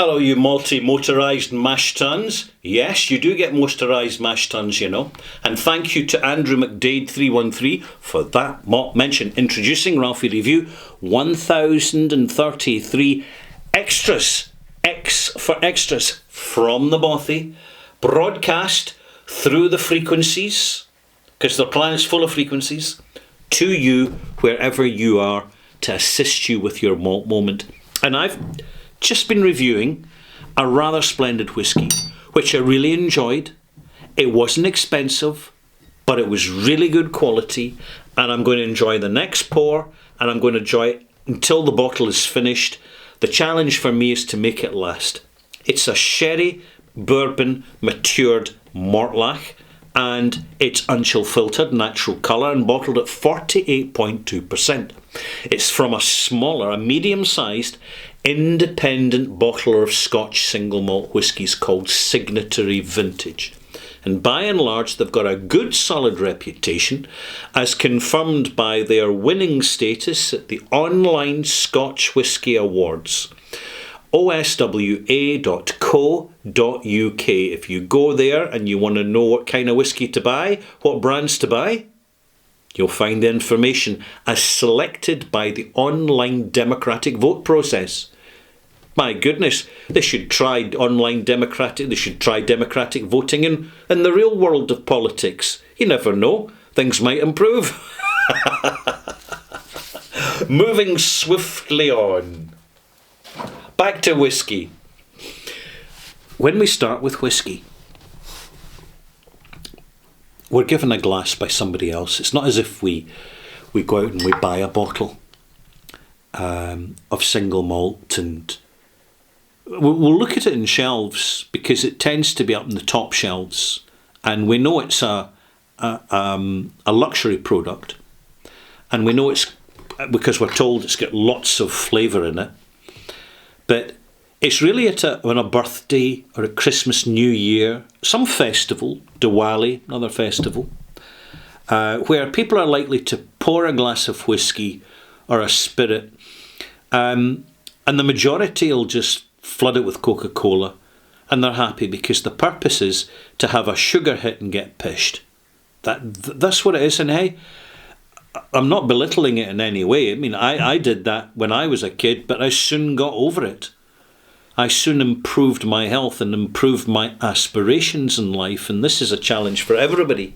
Hello, you multi-motorised mash tuns. Yes, you do get motorised mash tuns, you know. And thank you to Andrew McDade 313 for that mention. Introducing Ralphie Review 1033 extras. X for extras from the bothy. Broadcast through the frequencies, because the planet's full of frequencies, to you wherever you are to assist you with your malt moment. And I've just been reviewing a rather splendid whiskey, which I really enjoyed. It wasn't expensive, but it was really good quality, and I'm going to enjoy the next pour, and I'm going to enjoy it until the bottle is finished. The challenge for me is to make it last. It's a sherry bourbon matured Mortlach, and it's unchill filtered, natural colour, and bottled at 48.2%. It's from a smaller, a medium-sized, independent bottler of Scotch single malt whiskies called Signatory Vintage. And by and large, they've got a good solid reputation, as confirmed by their winning status at the online Scotch Whisky Awards. oswa.co.uk. If you go there and you want to know what kind of whisky to buy, what brands to buy, you'll find the information as selected by the online democratic vote process. My goodness, they should try democratic voting in the real world of politics. You never know, things might improve. Moving swiftly on. Back to whiskey. When we start with whiskey, we're given a glass by somebody else. It's not as if we go out and we buy a bottle of single malt, and we'll look at it in shelves because it tends to be up in the top shelves, and we know it's a luxury product, and we know it's because we're told it's got lots of flavour in it. But it's really on a birthday or a Christmas, New Year, some festival, Diwali, another festival, where people are likely to pour a glass of whiskey or a spirit, and the majority will just flood it with Coca-Cola, and they're happy because the purpose is to have a sugar hit and get pished. That's what it is. And hey, I'm not belittling it in any way. I mean, I did that when I was a kid, but I soon got over it. I soon improved my health and improved my aspirations in life, and this is a challenge for everybody.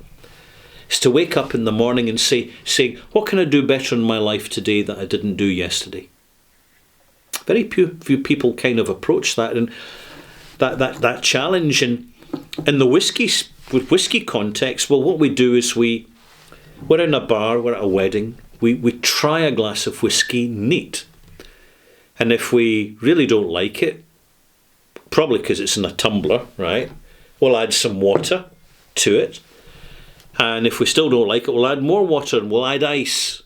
It's to wake up in the morning and say, what can I do better in my life today that I didn't do yesterday? Very few people kind of approach that, and that challenge. And in the whiskey context, well, what we do is we're in a bar, we're at a wedding, we try a glass of whiskey neat. And if we really don't like it, probably because it's in a tumbler, right, we'll add some water to it. And if we still don't like it, we'll add more water and we'll add ice.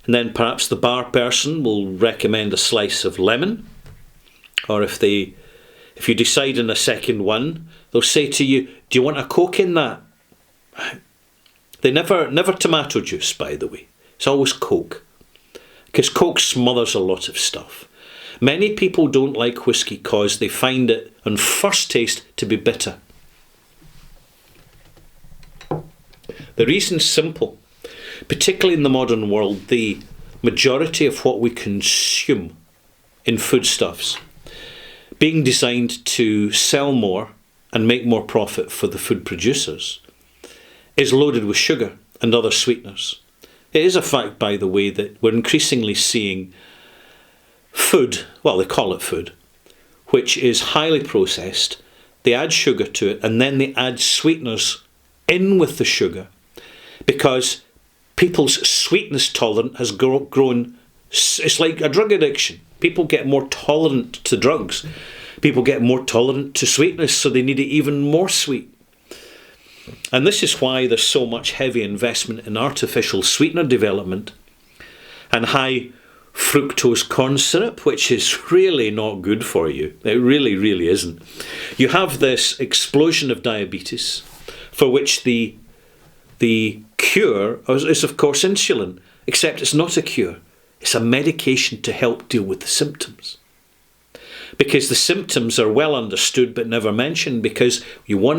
And then perhaps the bar person will recommend a slice of lemon. Or if you decide on a second one, they'll say to you, do you want a Coke in that? They never tomato juice, by the way. It's always Coke. Because Coke smothers a lot of stuff. Many people don't like whiskey because they find it, on first taste, to be bitter. The reason's simple. Particularly in the modern world, the majority of what we consume in foodstuffs, being designed to sell more and make more profit for the food producers, is loaded with sugar and other sweeteners. It is a fact, by the way, that we're increasingly seeing food, well, they call it food, which is highly processed. They add sugar to it, and then they add sweeteners in with the sugar, because people's sweetness tolerance has grown. It's like a drug addiction. People get more tolerant to drugs. People get more tolerant to sweetness, so they need it even more sweet. And this is why there's so much heavy investment in artificial sweetener development and high fructose corn syrup, which is really not good for you. It really, really isn't. You have this explosion of diabetes, for which the cure is, of course, insulin, except it's not a cure. It's a medication to help deal with the symptoms. because the symptoms are well understood but never mentioned, because you'll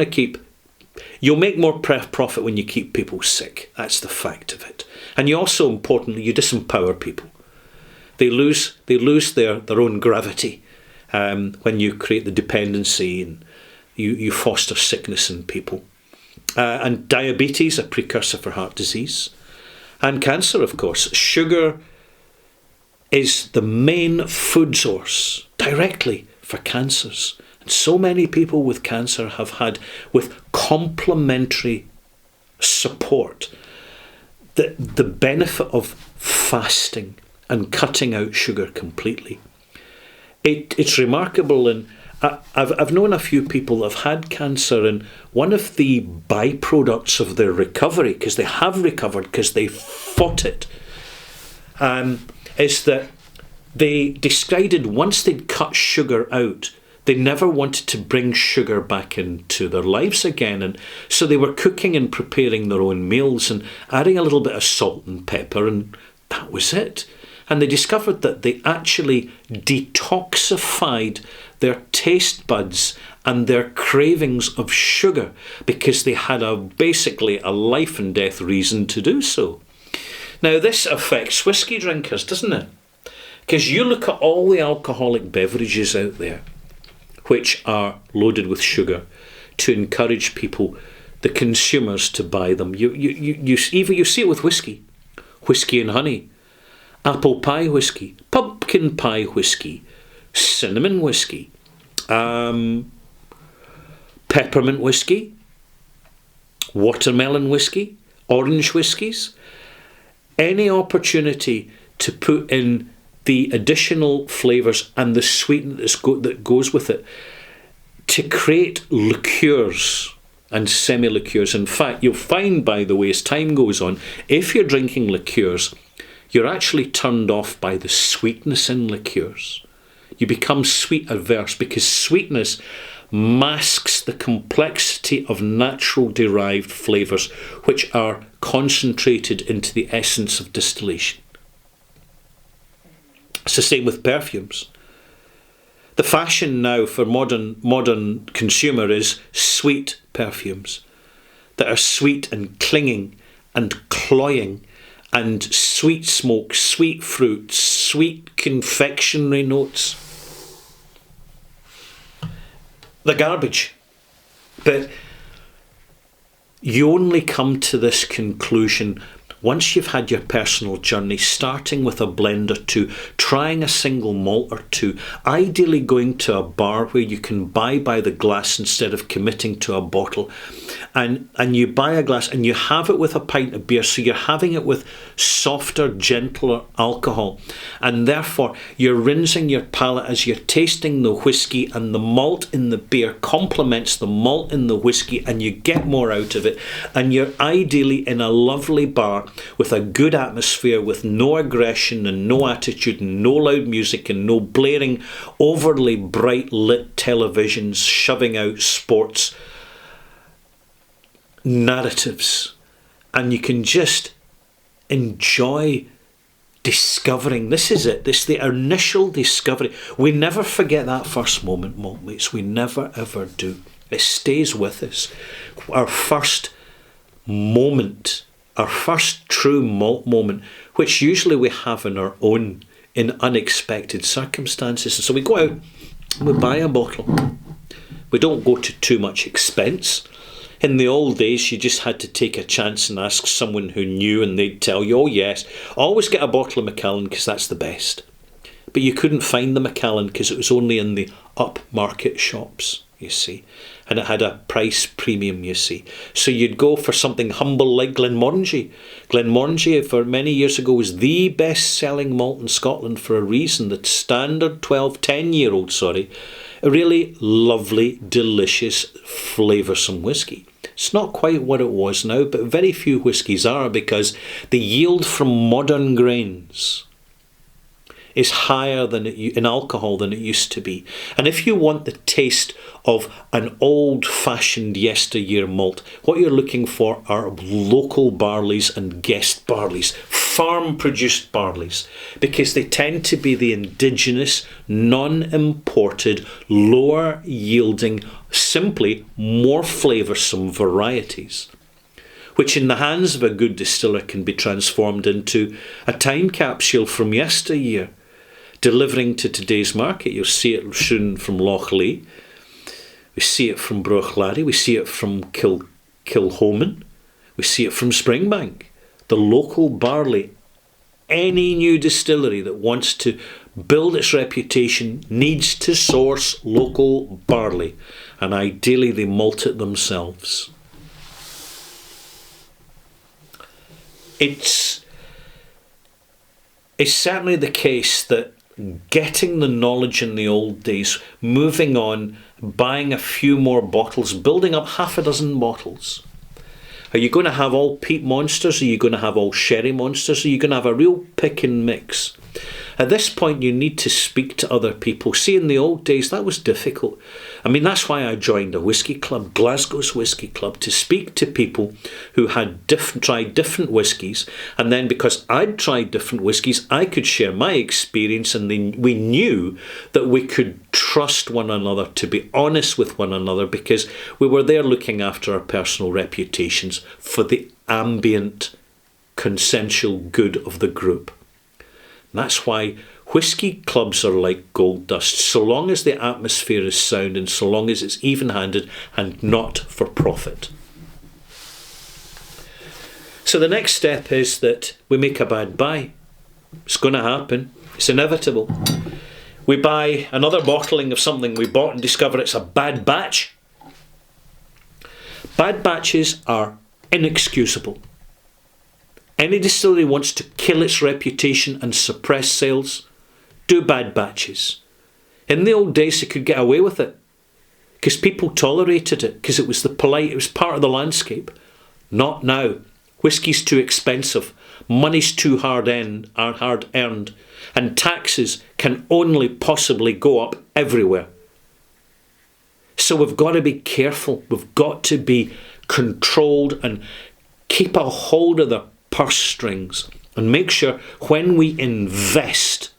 make more profit when you keep people sick. That's the fact of it. And you also, importantly, you disempower people. They lose their own gravity when you create the dependency, and you foster sickness in people. And diabetes, a precursor for heart disease. And cancer, of course. Sugar is the main food source directly for cancers. And so many people with cancer have had, with complementary support, the benefit of fasting and cutting out sugar completely. It's remarkable, and I've known a few people that have had cancer, and one of the byproducts of their recovery, because they have recovered because they fought it, is that they decided once they'd cut sugar out, they never wanted to bring sugar back into their lives again. And so they were cooking and preparing their own meals and adding a little bit of salt and pepper, and that was it. And they discovered that they actually detoxified their taste buds and their cravings of sugar, because they had basically a life and death reason to do so. Now, this affects whiskey drinkers, doesn't it? Because you look at all the alcoholic beverages out there, which are loaded with sugar, to encourage people, the consumers, to buy them. You see it with whiskey and honey, apple pie whiskey, pumpkin pie whiskey, cinnamon whiskey, peppermint whiskey, watermelon whiskey, orange whiskies. Any opportunity to put in the additional flavours and the sweetness that goes with it, to create liqueurs and semi-liqueurs. In fact, you'll find, by the way, as time goes on, if you're drinking liqueurs, you're actually turned off by the sweetness in liqueurs. You become sweet averse, because sweetness masks the complexity of natural derived flavours, which are concentrated into the essence of distillation. It's the same with perfumes. The fashion now for modern consumer is sweet perfumes that are sweet and clinging and cloying, and sweet smoke, sweet fruit, sweet confectionery notes. The garbage. But you only come to this conclusion once you've had your personal journey, starting with a blend or two, trying a single malt or two, ideally going to a bar where you can buy by the glass instead of committing to a bottle, and you buy a glass and you have it with a pint of beer, so you're having it with softer, gentler alcohol, and therefore you're rinsing your palate as you're tasting the whiskey, and the malt in the beer complements the malt in the whiskey, and you get more out of it, and you're ideally in a lovely bar with a good atmosphere, with no aggression and no attitude and no loud music and no blaring, overly bright lit televisions shoving out sports narratives, and you can just enjoy discovering. This is it. This is the initial discovery. We never forget that first moment, malt mates. We never ever do. It stays with us. Our first moment, our first true malt moment, which usually we have on our own in unexpected circumstances. And so we go out and we buy a bottle. We don't go to too much expense. In the old days, you just had to take a chance and ask someone who knew, and they'd tell you, oh yes, always get a bottle of Macallan because that's the best. But you couldn't find the Macallan because it was only in the upmarket shops, you see. And it had a price premium, you see. So you'd go for something humble like Glenmorangie. Glenmorangie, for many years ago, was the best-selling malt in Scotland for a reason. The standard 10-year-old, a really lovely, delicious, flavoursome whiskey. It's not quite what it was now, but very few whiskies are, because the yield from modern grains is higher in alcohol than it used to be. And if you want the taste of an old-fashioned yesteryear malt, what you're looking for are local barleys and guest barleys, farm-produced barleys, because they tend to be the indigenous, non-imported, lower-yielding, simply more flavoursome varieties, which in the hands of a good distiller can be transformed into a time capsule from yesteryear, delivering to today's market. You'll see it soon from Loch Lee. We see it from Bruichladdich. We see it from Kilhoman. We see it from Springbank. The local barley. Any new distillery that wants to build its reputation needs to source local barley, and ideally they malt it themselves. It's certainly the case that getting the knowledge in the old days, moving on, buying a few more bottles, building up half a dozen bottles. Are you going to have all peat monsters? Are you going to have all sherry monsters? Are you going to have a real pick and mix? At this point, you need to speak to other people. See, in the old days, that was difficult. I mean, that's why I joined a whisky club, Glasgow's Whisky Club, to speak to people who had tried different whiskies. And then because I'd tried different whiskies, I could share my experience, and we knew that we could trust one another, to be honest with one another, because we were there looking after our personal reputations for the ambient, consensual good of the group. That's why whisky clubs are like gold dust, so long as the atmosphere is sound and so long as it's even-handed and not for profit. So the next step is that we make a bad buy. It's going to happen. It's inevitable. We buy another bottling of something we bought and discover it's a bad batch. Bad batches are inexcusable. Any distillery wants to kill its reputation and suppress sales, do bad batches. In the old days, they could get away with it because people tolerated it, because it was it was part of the landscape. Not now. Whiskey's too expensive, money's too hard earned, and taxes can only possibly go up everywhere. So we've got to be careful. We've got to be controlled and keep a hold of the purse strings and make sure when we invest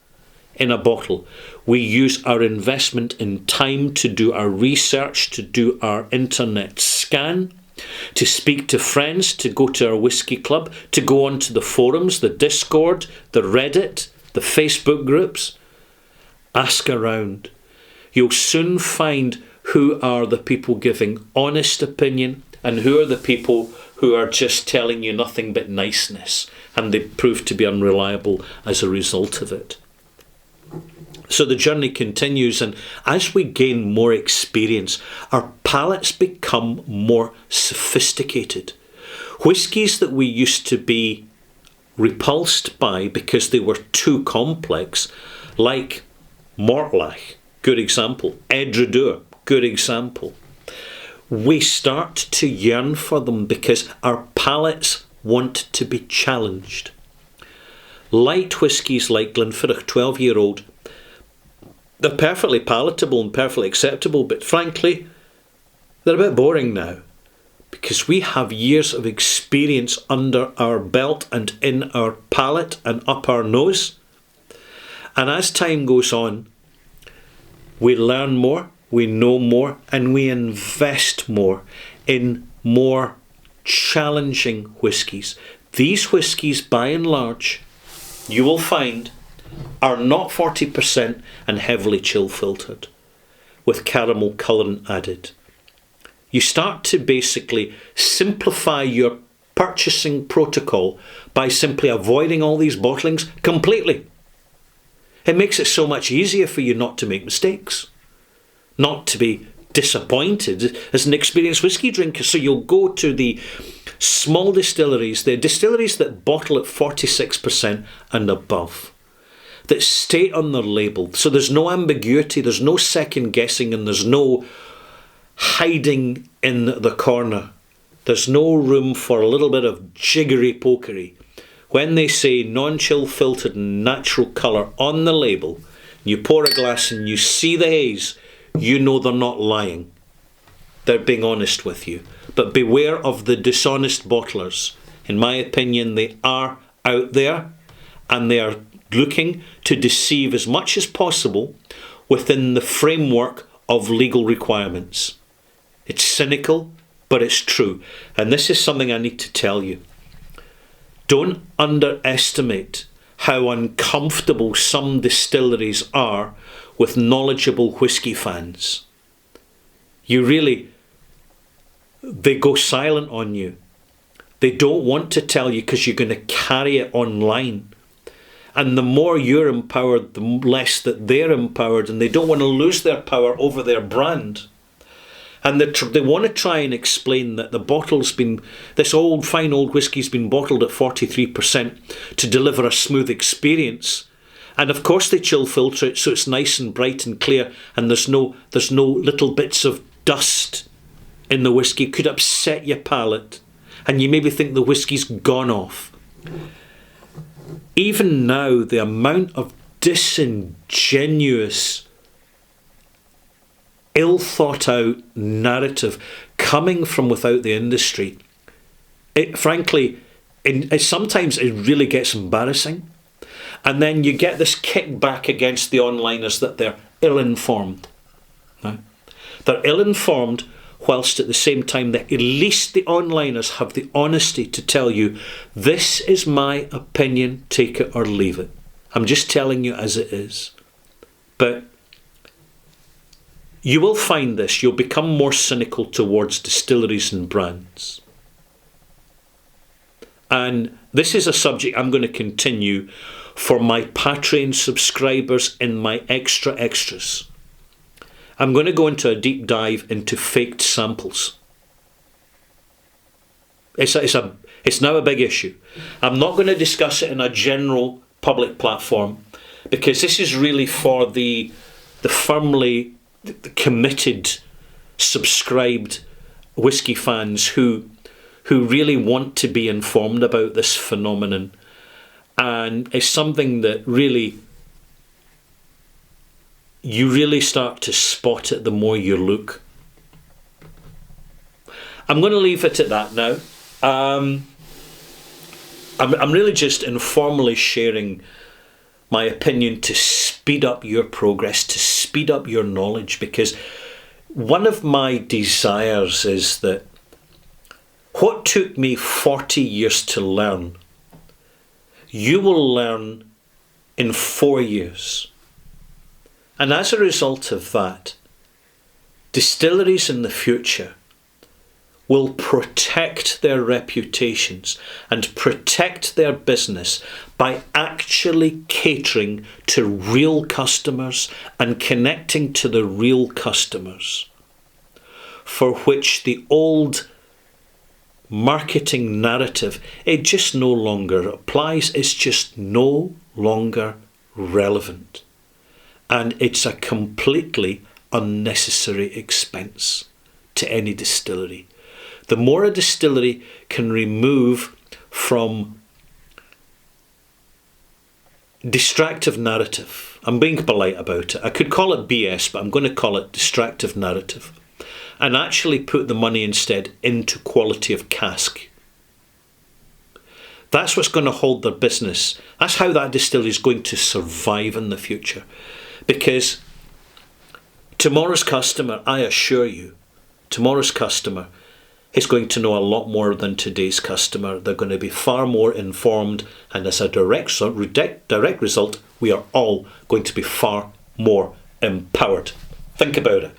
in a bottle, we use our investment in time to do our research, to do our internet scan, to speak to friends, to go to our whisky club, to go onto the forums, the Discord, the Reddit, the Facebook groups. Ask around. You'll soon find who are the people giving honest opinion and who are the people who are just telling you nothing but niceness, and they prove to be unreliable as a result of it. So the journey continues, and as we gain more experience, our palates become more sophisticated. Whiskies that we used to be repulsed by because they were too complex, like Mortlach, good example, Edredour, good example. We start to yearn for them because our palates want to be challenged. Light whiskies like Glenfiddich 12-year-old, they're perfectly palatable and perfectly acceptable, but frankly, they're a bit boring now because we have years of experience under our belt and in our palate and up our nose. And as time goes on, we learn more, we know more, and we invest more in more challenging whiskies. These whiskies, by and large, you will find, are not 40% and heavily chill filtered with caramel colouring added. You start to basically simplify your purchasing protocol by simply avoiding all these bottlings completely. It makes it so much easier for you not to make mistakes, not to be disappointed as an experienced whisky drinker. So you'll go to the small distilleries, the distilleries that bottle at 46% and above, that state on their label. So there's no ambiguity, there's no second guessing, and there's no hiding in the corner. There's no room for a little bit of jiggery pokery. When they say non-chill filtered and natural colour on the label, you pour a glass and you see the haze, you know they're not lying. They're being honest with you. But beware of the dishonest bottlers. In my opinion, they are out there, and they are looking to deceive as much as possible within the framework of legal requirements. It's cynical, but it's true. And this is something I need to tell you. Don't underestimate how uncomfortable some distilleries are with knowledgeable whisky fans. They go silent on you. They don't want to tell you because you're going to carry it online. And the more you're empowered, the less that they're empowered, and they don't want to lose their power over their brand. And they want to try and explain that this fine old whiskey's been bottled at 43% to deliver a smooth experience. And of course they chill filter it so it's nice and bright and clear, and there's no little bits of dust in the whiskey. It could upset your palate, and you maybe think the whiskey's gone off. Even now, the amount of disingenuous, ill thought out narrative coming from without the industry, sometimes it really gets embarrassing. And then you get this kickback against the onliners that they're ill-informed. Right? They're ill-informed, whilst at the same time that at least the onliners have the honesty to tell you, this is my opinion, take it or leave it. I'm just telling you as it is. But you will find this, you'll become more cynical towards distilleries and brands. And this is a subject I'm going to continue for my Patreon subscribers in my extra extras. I'm going to go into a deep dive into faked samples. It's now a big issue. I'm not going to discuss it in a general public platform, because this is really for the firmly committed, subscribed whisky fans who really want to be informed about this phenomenon. And it's something that you really start to spot it the more you look. I'm going to leave it at that now. I'm really just informally sharing my opinion to speed up your progress, to speed up your knowledge, because one of my desires is that what took me 40 years to learn, you will learn in 4 years. And as a result of that, distilleries in the future will protect their reputations and protect their business by actually catering to real customers and connecting to the real customers, for which the old marketing narrative, it just no longer applies. It's just no longer relevant. And it's a completely unnecessary expense to any distillery. The more a distillery can remove from distractive narrative, I'm being polite about it, I could call it BS, but I'm going to call it distractive narrative, and actually put the money instead into quality of cask. That's what's going to hold their business. That's how that distillery is going to survive in the future. Because tomorrow's customer, I assure you, tomorrow's customer is going to know a lot more than today's customer. They're going to be far more informed, and as a direct result, we are all going to be far more empowered. Think about it.